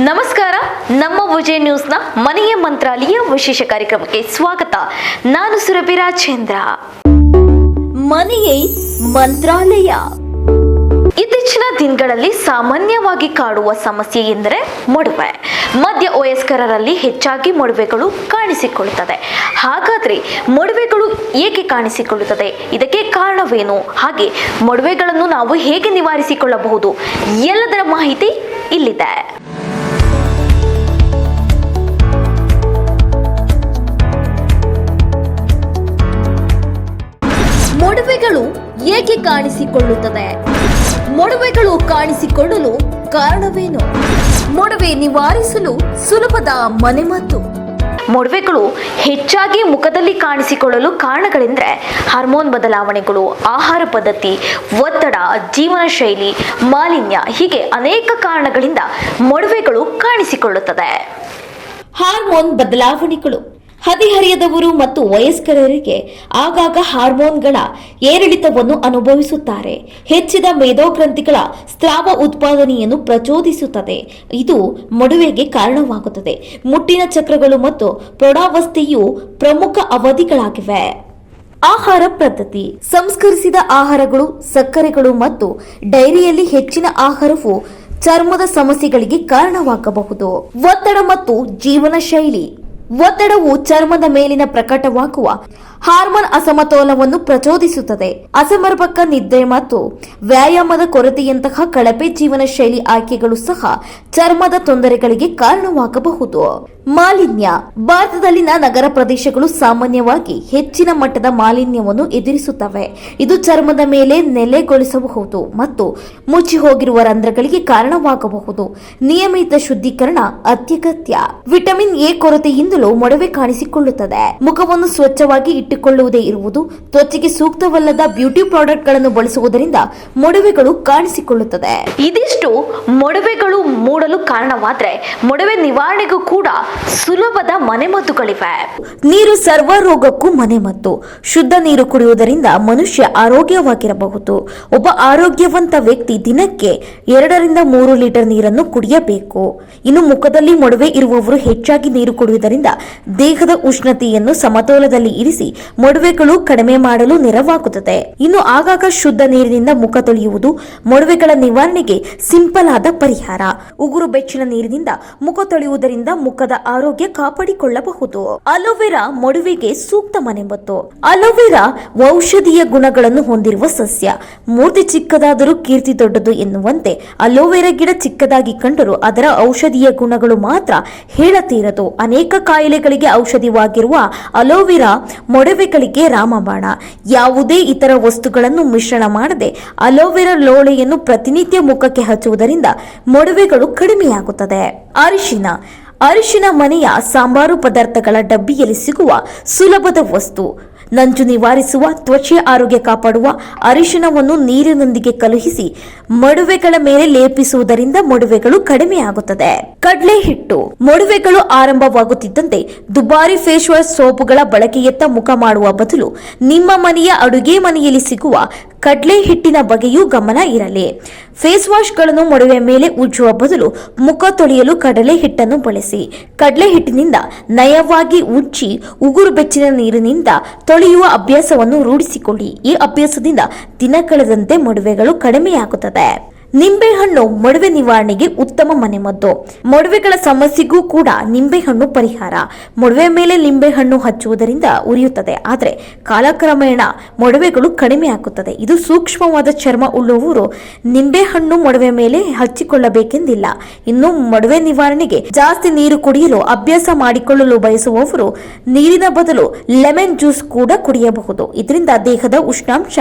ನಮಸ್ಕಾರ. ನಮ್ಮ ವಿಜಯ ನ್ಯೂಸ್ನ ಮನೆಯ ಮಂತ್ರಾಲಯ ವಿಶೇಷ ಕಾರ್ಯಕ್ರಮಕ್ಕೆ ಸ್ವಾಗತ. ನಾನು ಸುರಭಿ ರಾಜೇಂದ್ರ. ಮನೆಯೇ ಮಂತ್ರಾಲಯ. ಇತ್ತೀಚಿನ ದಿನಗಳಲ್ಲಿ ಸಾಮಾನ್ಯವಾಗಿ ಕಾಡುವ ಸಮಸ್ಯೆ ಎಂದರೆ ಮೊಡವೆ. ಮಧ್ಯ ವಯಸ್ಕರಲ್ಲಿ ಹೆಚ್ಚಾಗಿ ಮೊಡವೆಗಳು ಕಾಣಿಸಿಕೊಳ್ಳುತ್ತದೆ. ಹಾಗಾದ್ರೆ ಮೊಡವೆಗಳು ಏಕೆ ಕಾಣಿಸಿಕೊಳ್ಳುತ್ತದೆ? ಇದಕ್ಕೆ ಕಾರಣವೇನು? ಹಾಗೆ ಮೊಡವೆಗಳನ್ನು ನಾವು ಹೇಗೆ ನಿವಾರಿಸಿಕೊಳ್ಳಬಹುದು? ಎಲ್ಲದರ ಮಾಹಿತಿ ಇಲ್ಲಿದೆ. ಮೊಡವೆಗಳು ಏಕೆ ಕಾಣಿಸಿಕೊಳ್ಳುತ್ತದೆ? ಮೊಡವೆಗಳು ಕಾಣಿಸಿಕೊಳ್ಳಲು ಕಾರಣವೇನು? ಮೊಡವೆ ನಿವಾರಿಸಲು ಸುಲಭದ ಮನೆಮದ್ದು. ಮೊಡವೆಗಳು ಹೆಚ್ಚಾಗಿ ಮುಖದಲ್ಲಿ ಕಾಣಿಸಿಕೊಳ್ಳಲು ಕಾರಣಗಳೆಂದರೆ ಹಾರ್ಮೋನ್ ಬದಲಾವಣೆಗಳು, ಆಹಾರ ಪದ್ಧತಿ, ಒತ್ತಡ, ಜೀವನ ಶೈಲಿ, ಮಾಲಿನ್ಯ ಹೀಗೆ ಅನೇಕ ಕಾರಣಗಳಿಂದ ಮೊಡವೆಗಳು ಕಾಣಿಸಿಕೊಳ್ಳುತ್ತದೆ. ಹಾರ್ಮೋನ್ ಬದಲಾವಣೆಗಳು ಹದಿಹರೆಯದವರು ಮತ್ತು ವಯಸ್ಕರಿಗೆ ಆಗಾಗ ಹಾರ್ಮೋನ್ಗಳ ಏರಿಳಿತವನ್ನು ಅನುಭವಿಸುತ್ತಾರೆ. ಹೆಚ್ಚಿದ ಮೇದೋಗ್ರಂಥಿಗಳ ಸ್ರಾವ ಉತ್ಪಾದನೆಯನ್ನು ಪ್ರಚೋದಿಸುತ್ತದೆ. ಇದು ಮೊಡವೆಗೆ ಕಾರಣವಾಗುತ್ತದೆ. ಮುಟ್ಟಿನ ಚಕ್ರಗಳು ಮತ್ತು ಪ್ರೌಢಾವಸ್ಥೆಯು ಪ್ರಮುಖ ಅವಧಿಗಳಾಗಿವೆ. ಆಹಾರ ಪದ್ಧತಿ. ಸಂಸ್ಕರಿಸಿದ ಆಹಾರಗಳು, ಸಕ್ಕರೆಗಳು ಮತ್ತು ಡೈರಿಯಲ್ಲಿ ಹೆಚ್ಚಿನ ಆಹಾರವು ಚರ್ಮದ ಸಮಸ್ಯೆಗಳಿಗೆ ಕಾರಣವಾಗಬಹುದು. ಒತ್ತಡ ಮತ್ತು ಜೀವನ ಶೈಲಿ. ಒತ್ತಡವು ಚರ್ಮದ ಮೇಲಿನ ಪ್ರಕಟವಾಗುವ ಹಾರ್ಮೋನ್ ಅಸಮತೋಲನವನ್ನು ಪ್ರಚೋದಿಸುತ್ತದೆ. ಅಸಮರ್ಪಕ ನಿದ್ರೆ ಮತ್ತು ವ್ಯಾಯಾಮದ ಕೊರತೆಯಂತಹ ಕಳಪೆ ಜೀವನ ಶೈಲಿ ಆಯ್ಕೆಗಳು ಸಹ ಚರ್ಮದ ತೊಂದರೆಗಳಿಗೆ ಕಾರಣವಾಗಬಹುದು. ಮಾಲಿನ್ಯ. ಭಾರತದಲ್ಲಿನ ನಗರ ಪ್ರದೇಶಗಳು ಸಾಮಾನ್ಯವಾಗಿ ಹೆಚ್ಚಿನ ಮಟ್ಟದ ಮಾಲಿನ್ಯವನ್ನು ಎದುರಿಸುತ್ತವೆ. ಇದು ಚರ್ಮದ ಮೇಲೆ ನೆಲೆಗೊಳಿಸಬಹುದು ಮತ್ತು ಮುಚ್ಚಿ ಹೋಗಿರುವ ರಂಧ್ರಗಳಿಗೆ ಕಾರಣವಾಗಬಹುದು. ನಿಯಮಿತ ಶುದ್ಧೀಕರಣ ಅತ್ಯಗತ್ಯ. ವಿಟಮಿನ್ ಎ ಕೊರತೆಯಿಂದಲೂ ಮೊಡವೆ ಕಾಣಿಸಿಕೊಳ್ಳುತ್ತದೆ. ಮುಖವನ್ನು ಸ್ವಚ್ಛವಾಗಿ ಇಟ್ಟುಕೊಳ್ಳುವುದೇ ಇರುವುದು. ತ್ವಚೆಗೆ ಸೂಕ್ತವಲ್ಲದ ಬ್ಯೂಟಿ ಪ್ರಾಡಕ್ಟ್ಗಳನ್ನು ಬಳಸುವುದರಿಂದ ಮೊಡವೆಗಳು ಕಾಣಿಸಿಕೊಳ್ಳುತ್ತದೆ. ಇದಿಷ್ಟು ಮೊಡವೆಗಳು ಮೂಡಲು ಕಾರಣವಾದರೆ ಮೊಡವೆ ನಿವಾರಣೆಗೂ ಕೂಡ ಸುಲಭದ ಮನೆಮದ್ದುಗಳಿವೆ. ನೀರು ಸರ್ವ ರೋಗಕ್ಕೂ ಮನೆಮದ್ದು. ಶುದ್ಧ ನೀರು ಕುಡಿಯುವುದರಿಂದ ಮನುಷ್ಯ ಆರೋಗ್ಯವಾಗಿರಬಹುದು. ಒಬ್ಬ ಆರೋಗ್ಯವಂತ ವ್ಯಕ್ತಿ ದಿನಕ್ಕೆ 2-3 ಲೀಟರ್ ನೀರನ್ನು ಕುಡಿಯಬೇಕು. ಇನ್ನು ಮುಖದಲ್ಲಿ ಮೊಡವೆ ಇರುವವರು ಹೆಚ್ಚಾಗಿ ನೀರು ಕುಡಿಯುವುದರಿಂದ ದೇಹದ ಉಷ್ಣತೆಯನ್ನು ಸಮತೋಲದಲ್ಲಿ ಇರಿಸಿ ಮೊಡವೆಗಳು ಕಡಿಮೆ ಮಾಡಲು ನೆರವಾಗುತ್ತದೆ. ಇನ್ನು ಆಗಾಗ ಶುದ್ಧ ನೀರಿನಿಂದ ಮುಖ ತೊಳೆಯುವುದು ಮೊಡವೆಗಳ ನಿವಾರಣೆಗೆ ಸಿಂಪಲ್ ಆದ ಪರಿಹಾರ. ಉಗುರು ಬೆಚ್ಚನ ನೀರಿನಿಂದ ಮುಖ ತೊಳೆಯುವುದರಿಂದ ಮುಖದ ಆರೋಗ್ಯ ಕಾಪಾಡಿಕೊಳ್ಳಬಹುದು. ಅಲೋವೆರಾ ಮೊಡವೆಗೆ ಸೂಕ್ತ ಮನೆಮದ್ದು. ಅಲೋವೆರಾ ಔಷಧೀಯ ಗುಣಗಳನ್ನು ಹೊಂದಿರುವ ಸಸ್ಯ. ಮೂರ್ತಿ ಚಿಕ್ಕದಾದರೂ ಕೀರ್ತಿ ದೊಡ್ಡದು ಎನ್ನುವಂತೆ ಅಲೋವೆರಾ ಗಿಡ ಚಿಕ್ಕದಾಗಿ ಕಂಡರೂ ಅದರ ಔಷಧೀಯ ಗುಣಗಳು ಮಾತ್ರ ಹೇಳತೀರದು. ಅನೇಕ ಕಾಯಿಲೆಗಳಿಗೆ ಔಷಧಿವಾಗಿರುವ ಅಲೋವೆರಾ ಮೊಡವೆಗಳಿಗೆ ರಾಮಬಾಣ. ಯಾವುದೇ ಇತರ ವಸ್ತುಗಳನ್ನು ಮಿಶ್ರಣ ಮಾಡದೆ ಅಲೋವೆರಾ ಲೋಳೆಯನ್ನು ಪ್ರತಿನಿತ್ಯ ಮುಖಕ್ಕೆ ಹಚ್ಚುವುದರಿಂದ ಮೊಡವೆಗಳು ಕಡಿಮೆಯಾಗುತ್ತದೆ. ಅರಿಶಿನ. ಅರಿಶಿನ ಮನೆಯ ಸಾಂಬಾರು ಪದಾರ್ಥಗಳ ಡಬ್ಬಿಯಲ್ಲಿ ಸಿಗುವ ಸುಲಭದ ವಸ್ತು. ನಂಜು ನಿವಾರಿಸುವ, ತ್ವಚೆಯ ಆರೋಗ್ಯ ಕಾಪಾಡುವ ಅರಿಶಿನವನ್ನು ನೀರಿನೊಂದಿಗೆ ಕಲುಹಿಸಿ ಮೊಡವೆಗಳ ಮೇಲೆ ಲೇಪಿಸುವುದರಿಂದ ಮೊಡವೆಗಳು ಕಡಿಮೆಯಾಗುತ್ತದೆ. ಕಡಲೆ ಹಿಟ್ಟು. ಮೊಡವೆಗಳು ಆರಂಭವಾಗುತ್ತಿದ್ದಂತೆ ದುಬಾರಿ ಫೇಸ್ ವಾಶ್ ಸೋಪುಗಳ ಬಳಕೆಯತ್ತ ಮುಖ ಮಾಡುವ ಬದಲು ನಿಮ್ಮ ಮನೆಯ ಅಡುಗೆ ಮನೆಯಲ್ಲಿ ಸಿಗುವ ಕಡಲೆ ಹಿಟ್ಟಿನ ಬಗ್ಗೆಯೂ ಗಮನ ಇರಲಿ. ಫೇಸ್ ವಾಶ್ಗಳನ್ನು ಮೊಡವೆ ಮೇಲೆ ಉಜ್ಜುವ ಬದಲು ಮುಖ ತೊಳೆಯಲು ಕಡಲೆ ಹಿಟ್ಟನ್ನು ಬಳಸಿ. ಕಡಲೆ ಹಿಟ್ಟಿನಿಂದ ನಯವಾಗಿ ಉಜ್ಜಿ ಉಗುರು ಬೆಚ್ಚನ ನೀರಿನಿಂದ ತೊಳೆಯುವ ಅಭ್ಯಾಸವನ್ನು ರೂಢಿಸಿಕೊಳ್ಳಿ. ಈ ಅಭ್ಯಾಸದಿಂದ ದಿನ ಕಳೆದಂತೆ ಮೊಡವೆಗಳು ಕಡಿಮೆಯಾಗುತ್ತದೆ. ನಿಂಬೆಹಣ್ಣು ಮೊಡವೆ ನಿವಾರಣೆಗೆ ಉತ್ತಮ ಮನೆಮದ್ದು. ಮೊಡವೆಗಳ ಸಮಸ್ಯೆಗೂ ಕೂಡ ನಿಂಬೆಹಣ್ಣು ಪರಿಹಾರ. ಮೊಡವೆ ಮೇಲೆ ನಿಂಬೆಹಣ್ಣು ಹಚ್ಚುವುದರಿಂದ ಉರಿಯುತ್ತದೆ, ಆದರೆ ಕಾಲಕ್ರಮೇಣ ಮೊಡವೆಗಳು ಕಡಿಮೆಯಾಗುತ್ತದೆ. ಇದು ಸೂಕ್ಷ್ಮವಾದ ಚರ್ಮ ಉಳ್ಳವರು ನಿಂಬೆಹಣ್ಣು ಮೊಡವೆ ಮೇಲೆ ಹಚ್ಚಿಕೊಳ್ಳಬೇಕೆಂದಿಲ್ಲ. ಇನ್ನು ಮೊಡವೆ ನಿವಾರಣೆಗೆ ಜಾಸ್ತಿ ನೀರು ಕುಡಿಯಲು ಅಭ್ಯಾಸ ಮಾಡಿಕೊಳ್ಳಲು ಬಯಸುವವರು ನೀರಿನ ಬದಲು ಲೆಮನ್ ಜ್ಯೂಸ್ ಕೂಡ ಕುಡಿಯಬಹುದು. ಇದರಿಂದ ದೇಹದ ಉಷ್ಣಾಂಶ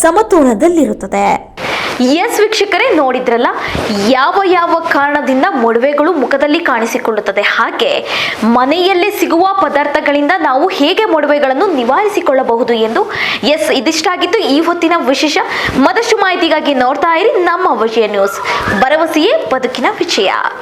ಸಮತೋಲನದಲ್ಲಿರುತ್ತದೆ. ಎಸ್ ವೀಕ್ಷಕರೇ, ನೋಡಿದ್ರಲ್ಲ ಯಾವ ಯಾವ ಕಾರಣದಿಂದ ಮೊಡವೆಗಳು ಮುಖದಲ್ಲಿ ಕಾಣಿಸಿಕೊಳ್ಳುತ್ತದೆ, ಹಾಗೆ ಮನೆಯಲ್ಲೇ ಸಿಗುವ ಪದಾರ್ಥಗಳಿಂದ ನಾವು ಹೇಗೆ ಮೊಡವೆಗಳನ್ನು ನಿವಾರಿಸಿಕೊಳ್ಳಬಹುದು ಎಂದು. ಎಸ್, ಇದಿಷ್ಟಾಗಿತ್ತು ಈ ಹೊತ್ತಿನ ವಿಶೇಷ. ಮತ್ತಷ್ಟು ಮಾಹಿತಿಗಾಗಿ ನೋಡ್ತಾ ಇರಿ ನಮ್ಮ ವಿಜಯ ನ್ಯೂಸ್. ಭರವಸೆಯೇ ಬದುಕಿನ ವಿಜಯ.